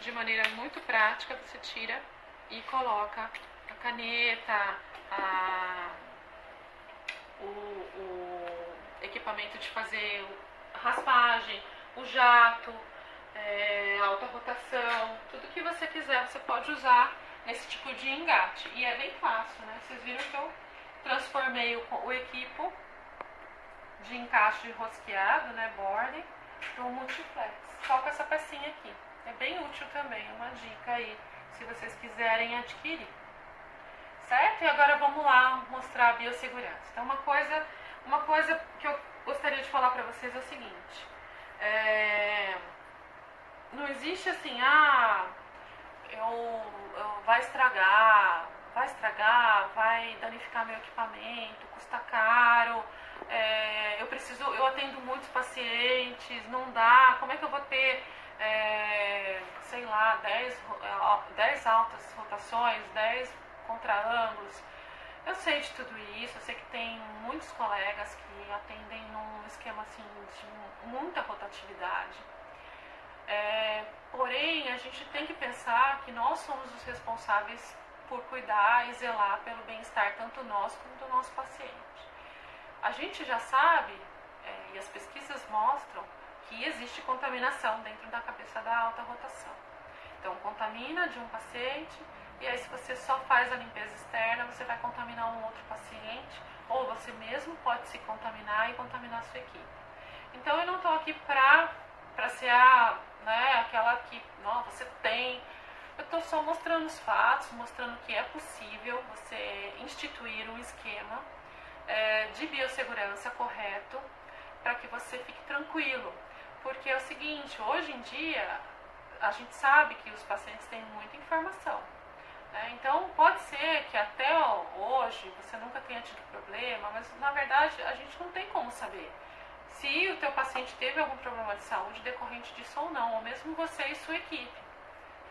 de maneira muito prática, você tira e coloca a caneta, o equipamento de fazer raspagem, o jato, alta rotação, tudo que você quiser você pode usar nesse tipo de engate. E é bem fácil, né? Vocês viram que eu transformei o equipo de encaixe rosqueado, né, boarding, para um multiflex, só com essa pecinha aqui. É bem útil também, uma dica aí, se vocês quiserem adquirir. Certo? E agora vamos lá mostrar a biossegurança. Então uma coisa que eu gostaria de falar para vocês é o seguinte. Não existe assim, vai estragar, vai danificar meu equipamento, custa caro, eu atendo muitos pacientes, não dá, como é que eu vou ter, sei lá, 10 altas rotações, 10 contra-ângulos? Eu sei de tudo isso, eu sei que tem muitos colegas que atendem num esquema assim de muita rotatividade. Porém, a gente tem que pensar que nós somos os responsáveis por cuidar e zelar pelo bem-estar tanto nosso como do nosso paciente. A gente já sabe, e as pesquisas mostram, que existe contaminação dentro da cabeça da alta rotação. Então, contamina de um paciente, e aí se você só faz a limpeza externa, você vai contaminar um outro paciente, ou você mesmo pode se contaminar e contaminar a sua equipe. Então, eu não estou aqui para ser aquela que, não, você tem. Eu estou só mostrando os fatos, mostrando que é possível você instituir um esquema de biossegurança correto para que você fique tranquilo. Porque é o seguinte, hoje em dia, a gente sabe que os pacientes têm muita informação. Então, pode ser que até hoje você nunca tenha tido problema, mas na verdade a gente não tem como saber se o teu paciente teve algum problema de saúde decorrente disso ou não, ou mesmo você e sua equipe.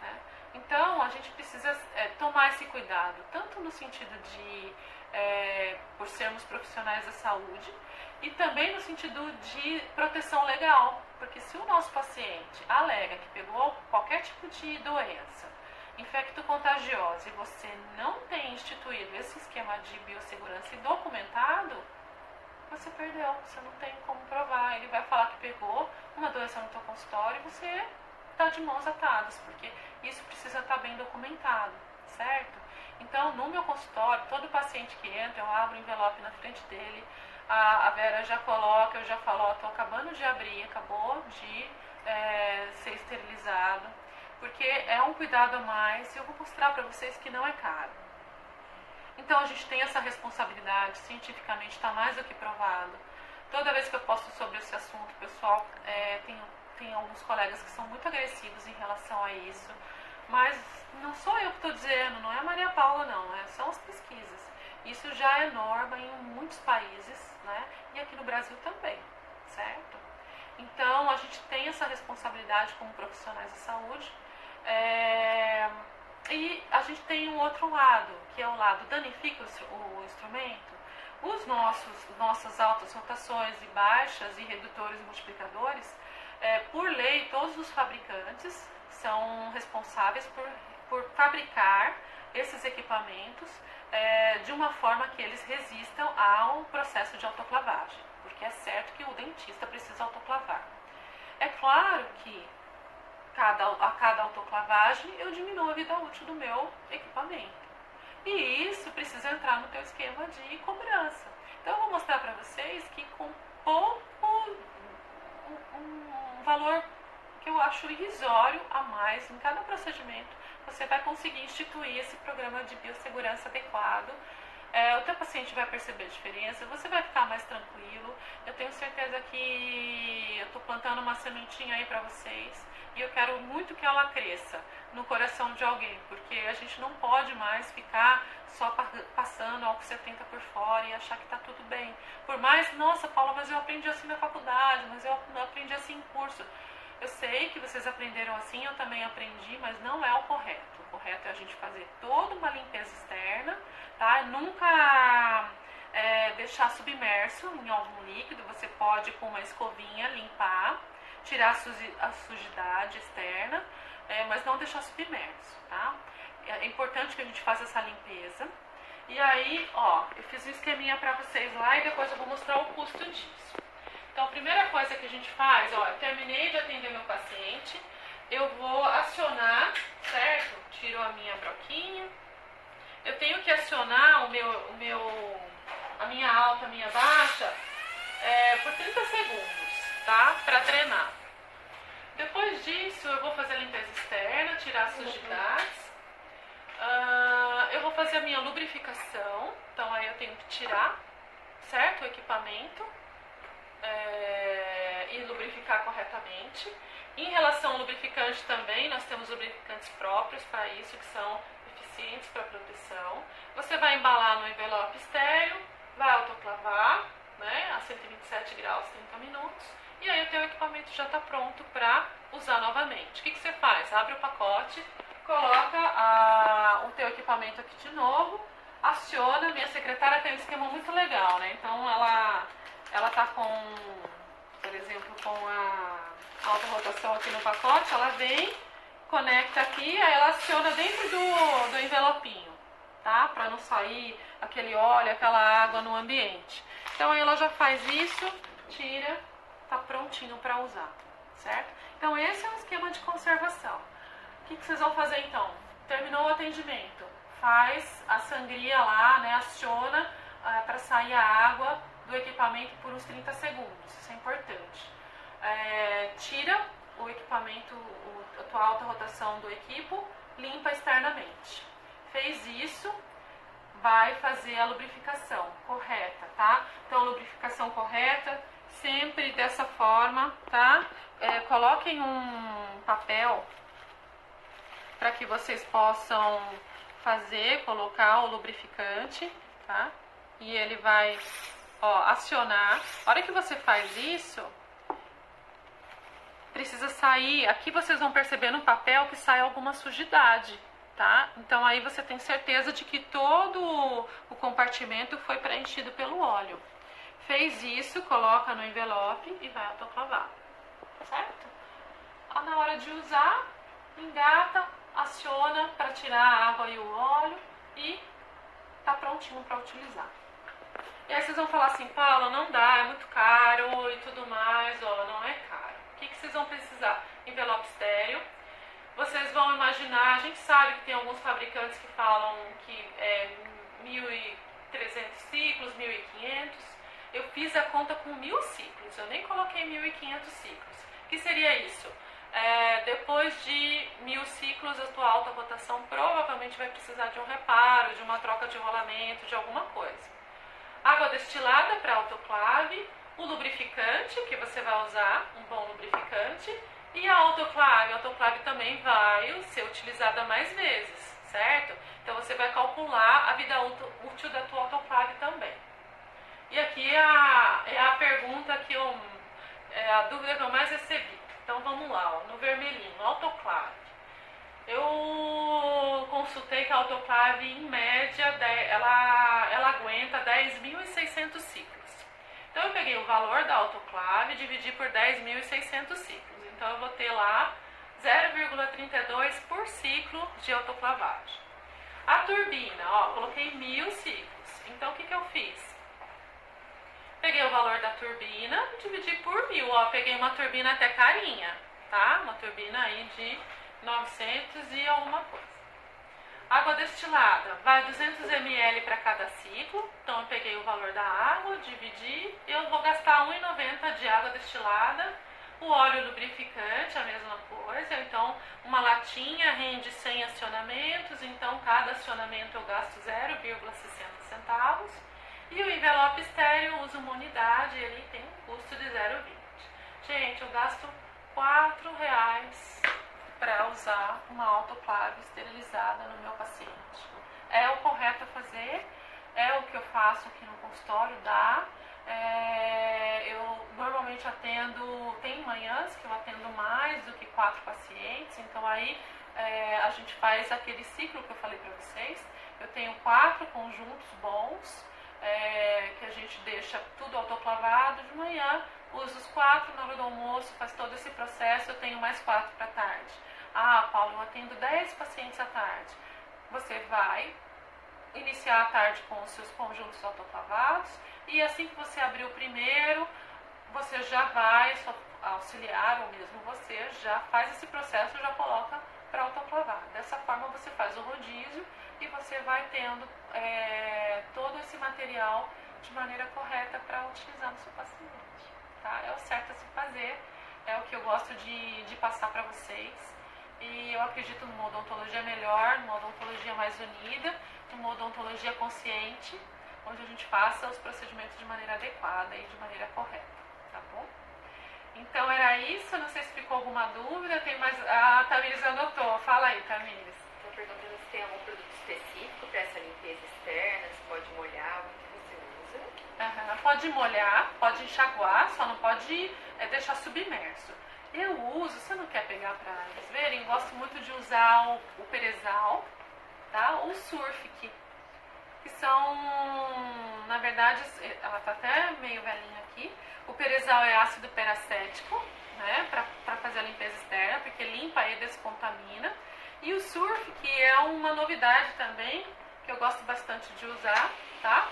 Né? Então, a gente precisa tomar esse cuidado, tanto no sentido de, por sermos profissionais da saúde, e também no sentido de proteção legal, porque se o nosso paciente alega que pegou qualquer tipo de doença infecto-contagiosa e você não tem instituído esse esquema de biossegurança e documentado, você perdeu, você não tem como provar. Ele vai falar que pegou uma doença no teu consultório e você está de mãos atadas, porque isso precisa estar bem documentado, certo? Então, no meu consultório, todo paciente que entra, eu abro o envelope na frente dele, a Vera já coloca, eu já falo, estou acabando de abrir, acabou de ser esterilizado, porque é um cuidado a mais e eu vou mostrar para vocês que não é caro. Então a gente tem essa responsabilidade, cientificamente está mais do que provado. Toda vez que eu posto sobre esse assunto, pessoal, tem alguns colegas que são muito agressivos em relação a isso, mas não sou eu que estou dizendo, não é a Maria Paula não, são as pesquisas. Isso já é norma em muitos países, né? E aqui no Brasil também, certo? Então, a gente tem essa responsabilidade como profissionais de saúde. E a gente tem um outro lado, que é o lado danifica o instrumento. Nossas altas rotações e baixas e redutores e multiplicadores, por lei, todos os fabricantes são responsáveis por fabricar esses equipamentos de uma forma que eles resistam ao processo de autoclavagem, porque é certo que o dentista precisa autoclavar. É claro que a cada autoclavagem eu diminuo a vida útil do meu equipamento. E isso precisa entrar no teu esquema de cobrança. Então eu vou mostrar para vocês que com pouco, um valor que eu acho irrisório a mais em cada procedimento, você vai conseguir instituir esse programa de biossegurança adequado. O teu paciente vai perceber a diferença, você vai ficar mais tranquilo. Eu tenho certeza que eu estou plantando uma sementinha aí para vocês e eu quero muito que ela cresça no coração de alguém, porque a gente não pode mais ficar só passando álcool 70 por fora e achar que está tudo bem. Por mais, nossa, Paula, mas eu aprendi assim na faculdade, mas eu aprendi assim em curso. Eu sei que vocês aprenderam assim, eu também aprendi, mas não é o correto. O correto é a gente fazer toda uma limpeza externa, tá? Nunca deixar submerso em algum líquido. Você pode com uma escovinha limpar, tirar a sujidade externa, mas não deixar submerso, tá? É importante que a gente faça essa limpeza. E aí, ó, eu fiz um esqueminha pra vocês lá e depois eu vou mostrar o custo disso. Então, a primeira coisa que a gente faz, ó, eu terminei de atender meu paciente, eu vou acionar, certo? Tiro a minha broquinha. Eu tenho que acionar a minha alta, a minha baixa, por 30 segundos, tá? Pra drenar. Depois disso, eu vou fazer a limpeza externa, tirar as sujidades. Eu vou fazer a minha lubrificação, então aí eu tenho que tirar, certo? O equipamento. E lubrificar corretamente. Em relação ao lubrificante também, nós temos lubrificantes próprios para isso, que são eficientes para proteção. Você vai embalar no envelope estéreo, vai autoclavar, né, a 127 graus, 30 minutos, e aí o teu equipamento já está pronto para usar novamente. O que você faz? Abre o pacote, coloca o teu equipamento aqui de novo, aciona. Minha secretária tem um esquema muito legal, né? Então ela tá com, por exemplo, com a alta rotação aqui no pacote, ela vem, conecta aqui, aí ela aciona dentro do envelopinho, tá? Para não sair aquele óleo, aquela água no ambiente. Então aí ela já faz isso, tira, tá prontinho para usar, certo? Então esse é um esquema de conservação. O que vocês vão fazer então? Terminou o atendimento, faz a sangria lá, né? Aciona para sair a água do equipamento por uns 30 segundos, isso é importante. Tira o equipamento, a tua alta rotação do equipo, limpa externamente. Fez isso, vai fazer a lubrificação correta, tá? Então, lubrificação correta, sempre dessa forma, tá? Coloquem um papel para que vocês possam colocar o lubrificante, tá? E ele vai acionar. A hora que você faz isso, precisa sair, aqui vocês vão perceber no papel que sai alguma sujidade, tá? Então aí você tem certeza de que todo o compartimento foi preenchido pelo óleo. Fez isso, coloca no envelope e vai autoclavar, certo? Na hora de usar, engata, aciona para tirar a água e o óleo e tá prontinho para utilizar. E aí vocês vão falar assim, Paula, não dá, é muito caro e tudo mais. Não é caro. O que vocês vão precisar? Envelope estéreo. Vocês vão imaginar, a gente sabe que tem alguns fabricantes que falam que é 1.300 ciclos, 1.500. Eu fiz a conta com 1.000 ciclos, eu nem coloquei 1.500 ciclos. O que seria isso? Depois de 1.000 ciclos, a tua alta rotação provavelmente vai precisar de um reparo, de uma troca de rolamento, de alguma coisa. Água destilada para autoclave, o lubrificante que você vai usar, um bom lubrificante, e a autoclave. A autoclave também vai ser utilizada mais vezes, certo? Então você vai calcular a vida útil da tua autoclave também. E aqui é a pergunta que a dúvida que eu mais recebi. Então vamos lá, ó, no vermelhinho, autoclave. Eu consultei que a autoclave, em média, ela aguenta 10.600 ciclos. Então eu peguei o valor da autoclave e dividi por 10.600 ciclos. Então eu vou ter lá 0,32 por ciclo de autoclavagem. A turbina, ó, coloquei 1.000 ciclos. Então o que eu fiz? Peguei o valor da turbina e dividi por 1.000. Ó, peguei uma turbina até carinha, tá? Uma turbina aí de 900 e alguma coisa. Água destilada, vai 200 ml para cada ciclo. Então eu peguei o valor da água, dividi, eu vou gastar 1,90 de água destilada. O óleo lubrificante, a mesma coisa. Então uma latinha rende 100 acionamentos, então cada acionamento eu gasto 0,60 centavos. E o envelope estéreo usa uma unidade e ele tem um custo de 0,20. Gente, eu gasto R$4 para usar uma autoclave esterilizada no meu paciente. É o correto a fazer, é o que eu faço aqui no consultório, dá. Eu normalmente atendo, tem manhãs que eu atendo mais do que 4 pacientes, então aí a gente faz aquele ciclo que eu falei para vocês. Eu tenho 4 conjuntos bons, que a gente deixa tudo autoclavado de manhã, uso os 4 na hora do almoço, faz todo esse processo, eu tenho mais 4 para tarde. Ah, Paulo, eu atendo 10 pacientes à tarde. Você vai iniciar a tarde com os seus conjuntos autoclavados e assim que você abrir o primeiro, você já vai, sua auxiliar ou mesmo você, já faz esse processo e já coloca para autoclavar. Dessa forma você faz o rodízio e você vai tendo todo esse material de maneira correta para utilizar no seu paciente. Tá? É o certo a se fazer, é o que eu gosto de passar para vocês. E eu acredito numa odontologia melhor, numa odontologia mais unida, numa odontologia consciente, onde a gente faça os procedimentos de maneira adequada e de maneira correta, tá bom? Então era isso, não sei se ficou alguma dúvida, tem mais... A Tamires anotou, fala aí, Tamires. Estou perguntando se tem algum produto específico para essa limpeza externa, se pode molhar, o que você usa? Pode molhar, pode enxaguar, só não pode deixar submerso. Eu uso, você não quer pegar para eles verem, gosto muito de usar o Perezal, tá? Ou o Surfic, que são, na verdade, ela tá até meio velhinha aqui. O Perezal é ácido peracético, né? Para fazer a limpeza externa, porque limpa e descontamina. E o Surfic é uma novidade também, que eu gosto bastante de usar, tá?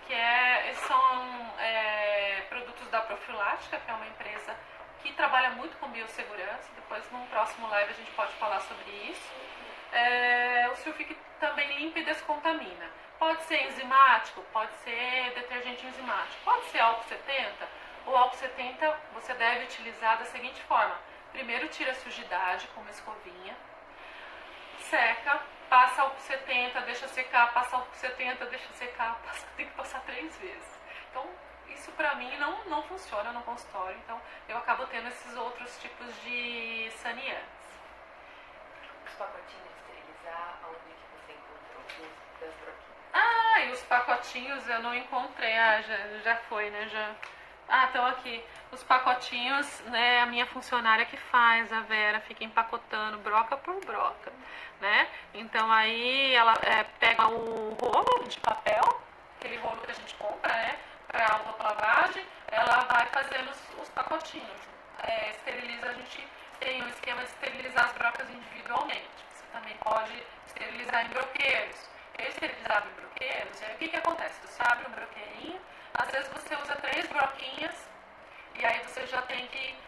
Que são produtos da Profilática, que é uma empresa que trabalha muito com biossegurança. Depois, num próximo live, a gente pode falar sobre isso. O Surfic também limpa e descontamina. Pode ser enzimático, pode ser detergente enzimático, pode ser álcool 70. O álcool 70 você deve utilizar da seguinte forma: primeiro tira a sujidade com uma escovinha, seca, passa álcool 70, deixa secar, passa álcool 70, deixa secar, tem que passar 3 vezes. Então, isso pra mim não funciona no consultório, então eu acabo tendo esses outros tipos de saneantes. Os pacotinhos de esterilizar, onde que você encontrou os das broquinhas? E os pacotinhos eu não encontrei, já foi, né, estão aqui. Os pacotinhos, né, a minha funcionária que faz, a Vera, fica empacotando broca por broca, né? Então aí ela pega o rolo de papel, aquele rolo que a gente compra, né, para autoclavagem, ela vai fazendo os pacotinhos. Esteriliza, a gente tem um esquema de esterilizar as brocas individualmente. Você também pode esterilizar em broqueiros. Eu esterilizava em broqueiros, o que acontece? Você abre um broqueirinho, às vezes você usa 3 broquinhas, e aí você já tem que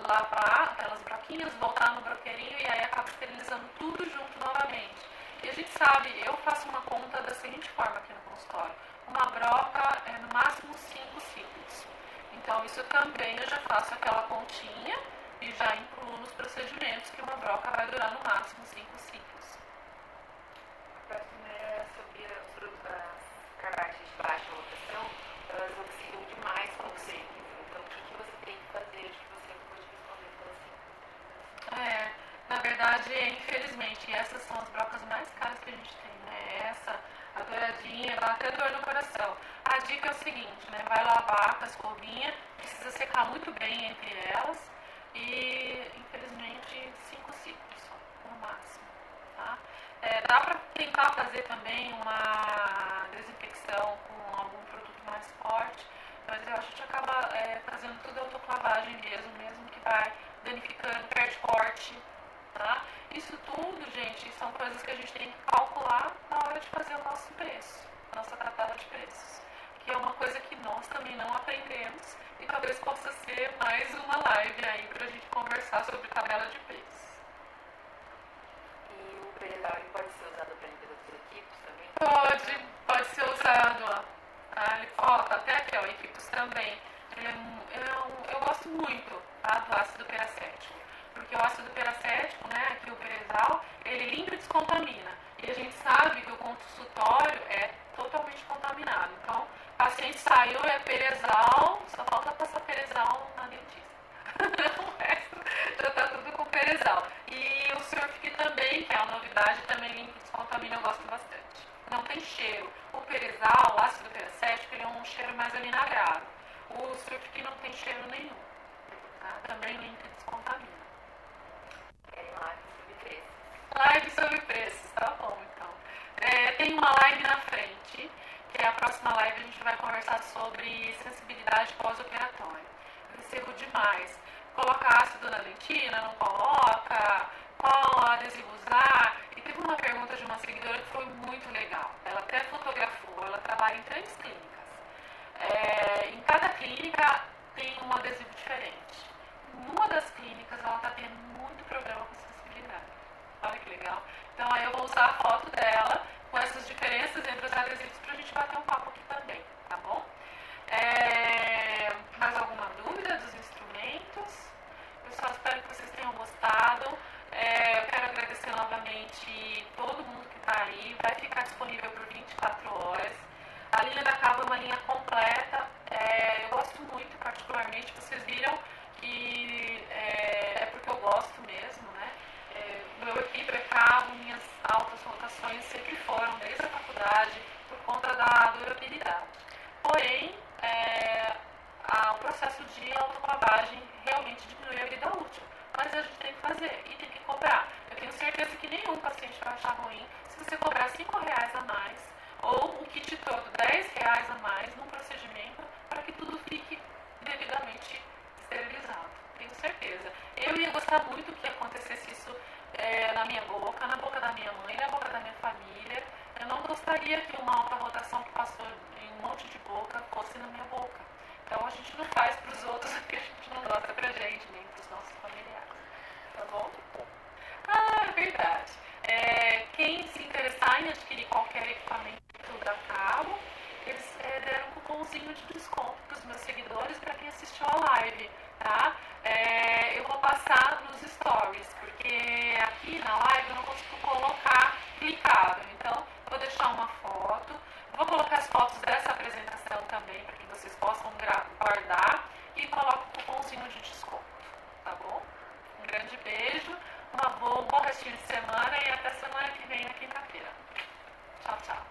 lavar aquelas broquinhas, voltar no broqueirinho e aí acaba esterilizando tudo junto novamente. E a gente sabe, eu faço uma conta da seguinte forma aqui no consultório: uma broca é no máximo 5 ciclos. Então isso também eu já faço aquela continha e já incluo nos procedimentos que uma broca vai durar no máximo 5 ciclos. A próxima é sobre as carbagens de baixa rotação, elas oxidam demais com o sangue. Então, o que você tem que fazer? Acho que você pode responder pela assim. Na verdade, infelizmente, essas são as brocas mais caras que a gente tem, né? Essa, a douradinha, dá até dor no coração. A dica é o seguinte, né? Vai lavar com a escovinha, precisa secar muito bem entre elas e, infelizmente, 5 ciclos só, no máximo, tá? Dá para tentar fazer também uma desinfecção com algum produto mais forte, mas eu acho que a gente acaba fazendo tudo autoclavagem mesmo que vai danificando, perde corte, tá? Isso tudo, gente, são coisas que a gente tem que calcular na hora de fazer o nosso preço, nossa tabela de preços, que é uma coisa que nós também não aprendemos e talvez possa ser mais uma live aí pra gente conversar sobre tabela de preços. E o perezal pode ser usado para limpeza dos equipos também? Pode ser usado, ó. Tá até aqui, ó, equipos também. Eu gosto muito, tá, do ácido peracético, porque o ácido peracético, né, aqui o perezal, ele limpa e descontamina. E a gente sabe que o consultório é totalmente contaminado. Então, o paciente saiu, é perezal, só falta passar perezal na dentista. O resto já está tudo com perezal. E o Surfic também, que é uma novidade, também limpa e descontamina, eu gosto bastante. Não tem cheiro. O perezal, o ácido peracético, ele é um cheiro mais avinagrado. O Surfic não tem cheiro nenhum. Tá? Também limpa e descontamina. Live sobre preços, tá bom então. Tem uma live na frente, que é a próxima live a gente vai conversar sobre sensibilidade pós-operatória. Eu recebo demais. Coloca ácido na dentina, não coloca? Qual adesivo usar? E teve uma pergunta de uma seguidora que foi muito legal. Ela até fotografou, ela trabalha em 3 clínicas. Em cada clínica tem um adesivo diferente. Numa das clínicas ela está tendo muito problema com sensibilidade. Olha que legal. Então aí eu vou usar a foto dela com essas diferenças entre os adesivos pra gente bater um papo aqui também, tá bom? Mais alguma dúvida dos instrumentos? Pessoal, espero que vocês tenham gostado. Eu quero agradecer novamente todo mundo que está aí. Vai ficar disponível por 24 horas. A linha da Cabo é uma linha completa. Eu gosto muito, particularmente. Vocês viram que é porque eu gosto mesmo, né? Meu equipe é cabo, minhas altas rotações sempre foram, desde a faculdade, por conta da durabilidade. Porém, o processo de autoclavagem realmente diminui a vida útil. Mas a gente tem que fazer e tem que cobrar. Eu tenho certeza que nenhum paciente vai achar ruim se você cobrar R$5 a mais ou o kit todo R$10 a mais num procedimento para que tudo fique devidamente esterilizado. Tenho certeza. Eu ia gostar muito que acontecesse isso na minha boca, na boca da minha mãe, na boca da minha família. Eu não gostaria que uma alta rotação que passou em um monte de boca fosse na minha boca. Então a gente não faz para os outros o que a gente não gosta pra gente, nem para os nossos familiares. Tá bom? É verdade. Quem se interessar em adquirir qualquer equipamento da Cabo, eles deram um cupomzinho de desconto para os meus seguidores, para quem assistiu a live, tá? Eu vou passar nos stories, porque aqui na live eu não consigo colocar clicável. Então, eu vou deixar uma foto. Vou colocar as fotos dessa apresentação também, para que vocês possam guardar. E coloco o cupomzinho de desconto, tá bom? Um grande beijo, um bom restinho de semana e até semana que vem na quinta-feira. Tchau, tchau.